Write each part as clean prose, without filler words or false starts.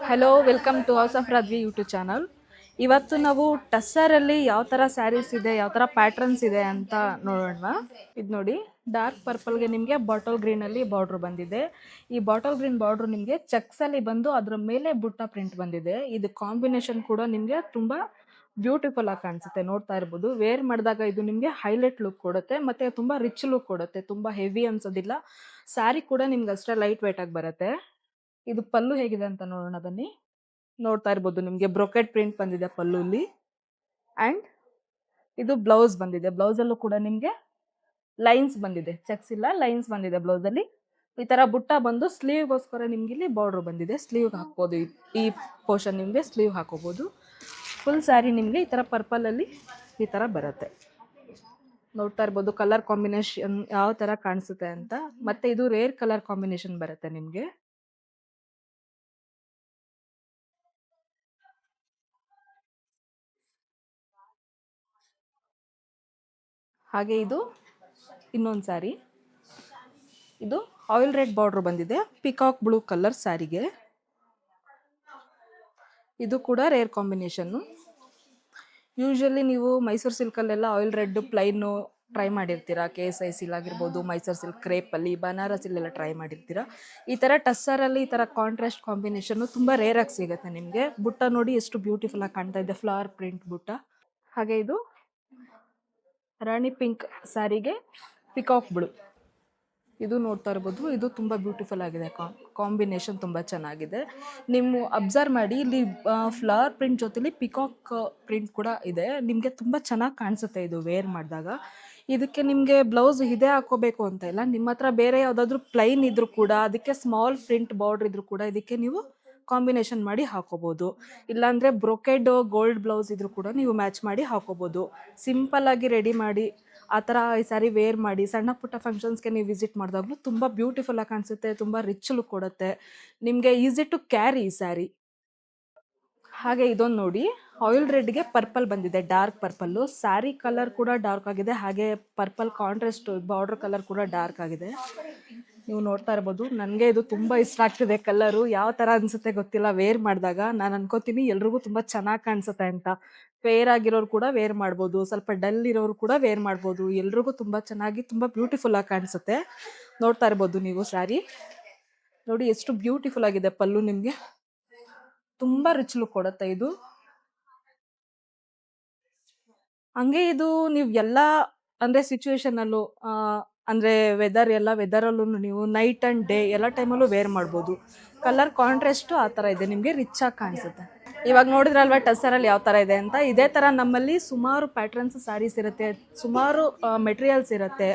Hello, welcome to house of Radhvi YouTube channel. ಇವತ್ತು ನಾವು ಟಸ್ಸರಲ್ಲಿ ಯಾವ ಥರ ಸ್ಯಾರೀಸ್ ಇದೆ, ಯಾವ ಥರ ಪ್ಯಾಟ್ರನ್ಸ್ ಇದೆ ಅಂತ ನೋಡೋಣ. ಇದು ನೋಡಿ, ಡಾರ್ಕ್ ಪರ್ಪಲ್ಗೆ ನಿಮಗೆ ಬಾಟಲ್ ಗ್ರೀನಲ್ಲಿ ಬಾರ್ಡ್ರ್ ಬಂದಿದೆ. ಈ ಬಾಟಲ್ ಗ್ರೀನ್ ಬಾರ್ಡ್ರ್ ನಿಮಗೆ ಚೆಕ್ಸಲ್ಲಿ ಬಂದು ಅದರ ಮೇಲೆ ಬುಟ್ಟ ಪ್ರಿಂಟ್ ಬಂದಿದೆ. ಇದು ಕಾಂಬಿನೇಷನ್ ಕೂಡ ನಿಮಗೆ ತುಂಬ ಬ್ಯೂಟಿಫುಲ್ ಆಗಿ ಕಾಣಿಸುತ್ತೆ. ನೋಡ್ತಾ ಇರ್ಬೋದು, ವೇರ್ ಮಾಡಿದಾಗ ಇದು ನಿಮಗೆ ಹೈಲೈಟ್ ಲುಕ್ ಕೊಡುತ್ತೆ ಮತ್ತು ತುಂಬ ರಿಚ್ ಲುಕ್ ಕೊಡುತ್ತೆ. ತುಂಬ ಹೆವಿ ಅನ್ಸೋದಿಲ್ಲ. ಸ್ಯಾರಿ ಕೂಡ ನಿಮ್ಗೆ ಅಷ್ಟೇ ಲೈಟ್ ವೇಟ್ ಆಗಿ ಬರುತ್ತೆ. ಇದು ಪಲ್ಲು ಹೇಗಿದೆ ಅಂತ ನೋಡೋಣ ಬನ್ನಿ. ನೋಡ್ತಾ ಇರ್ಬೋದು, ನಿಮಗೆ ಬ್ರೊಕೆಟ್ ಪ್ರಿಂಟ್ ಬಂದಿದೆ ಪಲ್ಲುಲಿ. ಆ್ಯಂಡ್ ಇದು ಬ್ಲೌಸ್ ಬಂದಿದೆ. ಬ್ಲೌಸಲ್ಲೂ ಕೂಡ ನಿಮಗೆ ಲೈನ್ಸ್ ಬಂದಿದೆ, ಚೆಕ್ಸ್ ಇಲ್ಲ, ಲೈನ್ಸ್ ಬಂದಿದೆ ಬ್ಲೌಸಲ್ಲಿ. ಈ ಥರ ಬುಟ್ಟ ಬಂದು ಸ್ಲೀವ್ಗೋಸ್ಕರ ನಿಮ್ಗೆ ಇಲ್ಲಿ ಬಾರ್ಡ್ರ್ ಬಂದಿದೆ. ಸ್ಲೀವ್ಗೆ ಹಾಕ್ಬೋದು, ಈ ಪೋರ್ಷನ್ ನಿಮಗೆ ಸ್ಲೀವ್ ಹಾಕೋಬೋದು. ಫುಲ್ ಸ್ಯಾರಿ ನಿಮಗೆ ಈ ಥರ ಪರ್ಪಲಲ್ಲಿ ಈ ಥರ ಬರುತ್ತೆ. ನೋಡ್ತಾ ಇರ್ಬೋದು ಕಲರ್ ಕಾಂಬಿನೇಷನ್ ಯಾವ ಥರ ಕಾಣಿಸುತ್ತೆ ಅಂತ. ಮತ್ತು ಇದು ರೇರ್ ಕಲರ್ ಕಾಂಬಿನೇಷನ್ ಬರುತ್ತೆ ನಿಮಗೆ. ಹಾಗೆ ಇದು ಇನ್ನೊಂದು ಸ್ಯಾರಿ. ಇದು ಆಯಿಲ್ ರೆಡ್ ಬಾರ್ಡ್ರ್ ಬಂದಿದೆ ಪಿಕಾಕ್ ಬ್ಲೂ ಕಲರ್ ಸ್ಯಾರಿಗೆ. ಇದು ಕೂಡ ರೇರ್ ಕಾಂಬಿನೇಷನ್ನು. ಯೂಶ್ವಲಿ ನೀವು ಮೈಸೂರು ಸಿಲ್ಕಲ್ಲೆಲ್ಲ ಆಯಿಲ್ ರೆಡ್ ಪ್ಲೈನು ಟ್ರೈ ಮಾಡಿರ್ತೀರಾ. KSI ಆಗಿರ್ಬೋದು, ಮೈಸೂರು ಸಿಲ್ಕ್ ಕ್ರೇಪಲ್ಲಿ, ಬನಾರಸಿಲೆಲ್ಲ ಟ್ರೈ ಮಾಡಿರ್ತೀರಾ. ಈ ಥರ ಟಸ್ಸರಲ್ಲಿ ಈ ಥರ ಕಾಂಟ್ರಾಸ್ಟ್ ಕಾಂಬಿನೇಷನ್ನು ತುಂಬ ರೇರಾಗಿ ಸಿಗುತ್ತೆ ನಿಮಗೆ. ಬುಟ್ಟ ನೋಡಿ ಎಷ್ಟು ಬ್ಯೂಟಿಫುಲ್ ಆಗಿ ಕಾಣ್ತಾ ಇದೆ, ಫ್ಲವರ್ ಪ್ರಿಂಟ್ ಬುಟ್ಟ. ಹಾಗೆ ಇದು ರಾಣಿ ಪಿಂಕ್ ಸ್ಯಾರಿಗೆ ಪಿಕಾಕ್ ಬ್ಲೂ. ಇದು ನೋಡ್ತಾ ಇರ್ಬೋದು, ಇದು ತುಂಬ ಬ್ಯೂಟಿಫುಲ್ ಆಗಿದೆ. ಕಾಂಬಿನೇಷನ್ ತುಂಬ ಚೆನ್ನಾಗಿದೆ. ನೀವು ಅಬ್ಸರ್ವ್ ಮಾಡಿ, ಇಲ್ಲಿ ಫ್ಲವರ್ ಪ್ರಿಂಟ್ ಜೊತೆಲಿ ಪಿಕಾಕ್ ಪ್ರಿಂಟ್ ಕೂಡ ಇದೆ. ನಿಮಗೆ ತುಂಬ ಚೆನ್ನಾಗಿ ಕಾಣಿಸುತ್ತೆ ಇದು ವೇರ್ ಮಾಡಿದಾಗ. ಇದಕ್ಕೆ ನಿಮಗೆ ಬ್ಲೌಸ್ ಇದೇ ಹಾಕೋಬೇಕು ಅಂತ ಇಲ್ಲ. ನಿಮ್ಮ ಹತ್ರ ಬೇರೆ ಯಾವುದಾದ್ರೂ ಪ್ಲೈನ್ ಇದ್ರೂ ಕೂಡ, ಅದಕ್ಕೆ ಸ್ಮಾಲ್ ಪ್ರಿಂಟ್ ಬಾರ್ಡ್ರ್ ಇದ್ರೂ ಕೂಡ ಇದಕ್ಕೆ ನೀವು ಕಾಂಬಿನೇಷನ್ ಮಾಡಿ ಹಾಕೋಬೋದು. ಇಲ್ಲಾಂದರೆ ಬ್ರೊಕೆಡ್ ಗೋಲ್ಡ್ ಬ್ಲೌಸ್ ಇದ್ರೂ ಕೂಡ ನೀವು ಮ್ಯಾಚ್ ಮಾಡಿ ಹಾಕೋಬೋದು. ಸಿಂಪಲ್ಲಾಗಿ ರೆಡಿ ಮಾಡಿ ಆ ಥರ ಈ ಸ್ಯಾರಿ ವೇರ್ ಮಾಡಿ ಸಣ್ಣ ಪುಟ್ಟ ಫಂಕ್ಷನ್ಸ್ಗೆ ನೀವು ವಿಸಿಟ್ ಮಾಡಿದಾಗಲೂ ತುಂಬ ಬ್ಯೂಟಿಫುಲ್ಲಾಗಿ ಕಾಣಿಸುತ್ತೆ, ತುಂಬ ರಿಚ್ ಲುಕ್ ಕೊಡುತ್ತೆ. ನಿಮಗೆ ಈಸಿ ಟು ಕ್ಯಾರಿ ಈ ಸ್ಯಾರಿ. ಹಾಗೆ ಇದೊಂದು ನೋಡಿ, ಆಯಿಲ್ ರೆಡ್ಗೆ ಪರ್ಪಲ್ ಬಂದಿದೆ, ಡಾರ್ಕ್ ಪರ್ಪಲ್ಲು. ಸ್ಯಾರಿ ಕಲರ್ ಕೂಡ ಡಾರ್ಕ್ ಆಗಿದೆ, ಹಾಗೆ ಪರ್ಪಲ್ ಕಾಂಟ್ರಾಸ್ಟ್ ಬಾರ್ಡರ್ ಕಲರ್ ಕೂಡ ಡಾರ್ಕ್ ಆಗಿದೆ. ನೀವು ನೋಡ್ತಾ ಇರ್ಬೋದು, ನನಗೆ ಇದು ತುಂಬ ಇಷ್ಟ ಆಗ್ತಿದೆ ಕಲರು. ಯಾವ ಥರ ಅನಿಸುತ್ತೆ ಗೊತ್ತಿಲ್ಲ ವೇರ್ ಮಾಡಿದಾಗ. ನಾನು ಅನ್ಕೋತೀನಿ ಎಲ್ರಿಗೂ ತುಂಬ ಚೆನ್ನಾಗಿ ಕಾಣಿಸುತ್ತೆ ಅಂತ. ಫೇರ್ ಆಗಿರೋರು ಕೂಡ ವೇರ್ ಮಾಡ್ಬೋದು, ಸ್ವಲ್ಪ ಡಲ್ ಇರೋರು ಕೂಡ ವೇರ್ ಮಾಡ್ಬೋದು. ಎಲ್ರಿಗೂ ತುಂಬ ಚೆನ್ನಾಗಿ ತುಂಬ ಬ್ಯೂಟಿಫುಲ್ ಆಗಿ ಕಾಣಿಸುತ್ತೆ. ನೋಡ್ತಾ ಇರ್ಬೋದು ನೀವು ಸ್ಯಾರಿ ನೋಡಿ ಎಷ್ಟು ಬ್ಯೂಟಿಫುಲ್ ಆಗಿದೆ. ಪಲ್ಲು ನಿಮಗೆ ತುಂಬ ರಿಚ್ ಲುಕ್ ಕೊಡುತ್ತೆ ಇದು. ಹಂಗೆ ಇದು ನೀವು ಎಲ್ಲ ಅಂದರೆ ಸಿಚುವೇಶನಲ್ಲೂ ಅಂದರೆ ವೆದರಲ್ಲೂ ನೀವು ನೈಟ್ ಆ್ಯಂಡ್ ಡೇ ಎಲ್ಲ ಟೈಮಲ್ಲೂ ವೇರ್ ಮಾಡ್ಬೋದು. ಕಲರ್ ಕಾಂಟ್ರಾಸ್ಟು ಆ ಥರ ಇದೆ, ನಿಮಗೆ ರಿಚ್ ಆಗಿ ಕಾಣಿಸುತ್ತೆ. ಇವಾಗ ನೋಡಿದ್ರಲ್ವ ಟಸ್ಸರಲ್ಲಿ ಯಾವ ಥರ ಇದೆ ಅಂತ. ಇದೇ ಥರ ನಮ್ಮಲ್ಲಿ ಸುಮಾರು ಪ್ಯಾಟ್ರನ್ಸ್ ಸ್ಯಾರೀಸ್ ಇರುತ್ತೆ, ಸುಮಾರು ಮೆಟೀರಿಯಲ್ಸ್ ಇರುತ್ತೆ.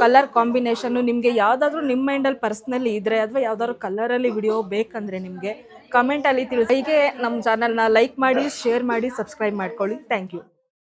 ಕಲರ್ ಕಾಂಬಿನೇಷನ್ನು ನಿಮಗೆ ಯಾವುದಾದ್ರೂ ನಿಮ್ಮ ಮೈಂಡಲ್ಲಿ ಪರ್ಸ್ನಲಿ ಇದ್ದರೆ, ಅಥವಾ ಯಾವುದಾದ್ರು ಕಲರಲ್ಲಿ ವಿಡಿಯೋ ಬೇಕಂದರೆ ನಿಮಗೆ ಕಮೆಂಟಲ್ಲಿ ತಿಳಿಸಿ. ಹೀಗೆ ನಮ್ಮ ಚಾನಲ್ನ ಲೈಕ್ ಮಾಡಿ, ಶೇರ್ ಮಾಡಿ, ಸಬ್ಸ್ಕ್ರೈಬ್ ಮಾಡ್ಕೊಳ್ಳಿ. Thank you.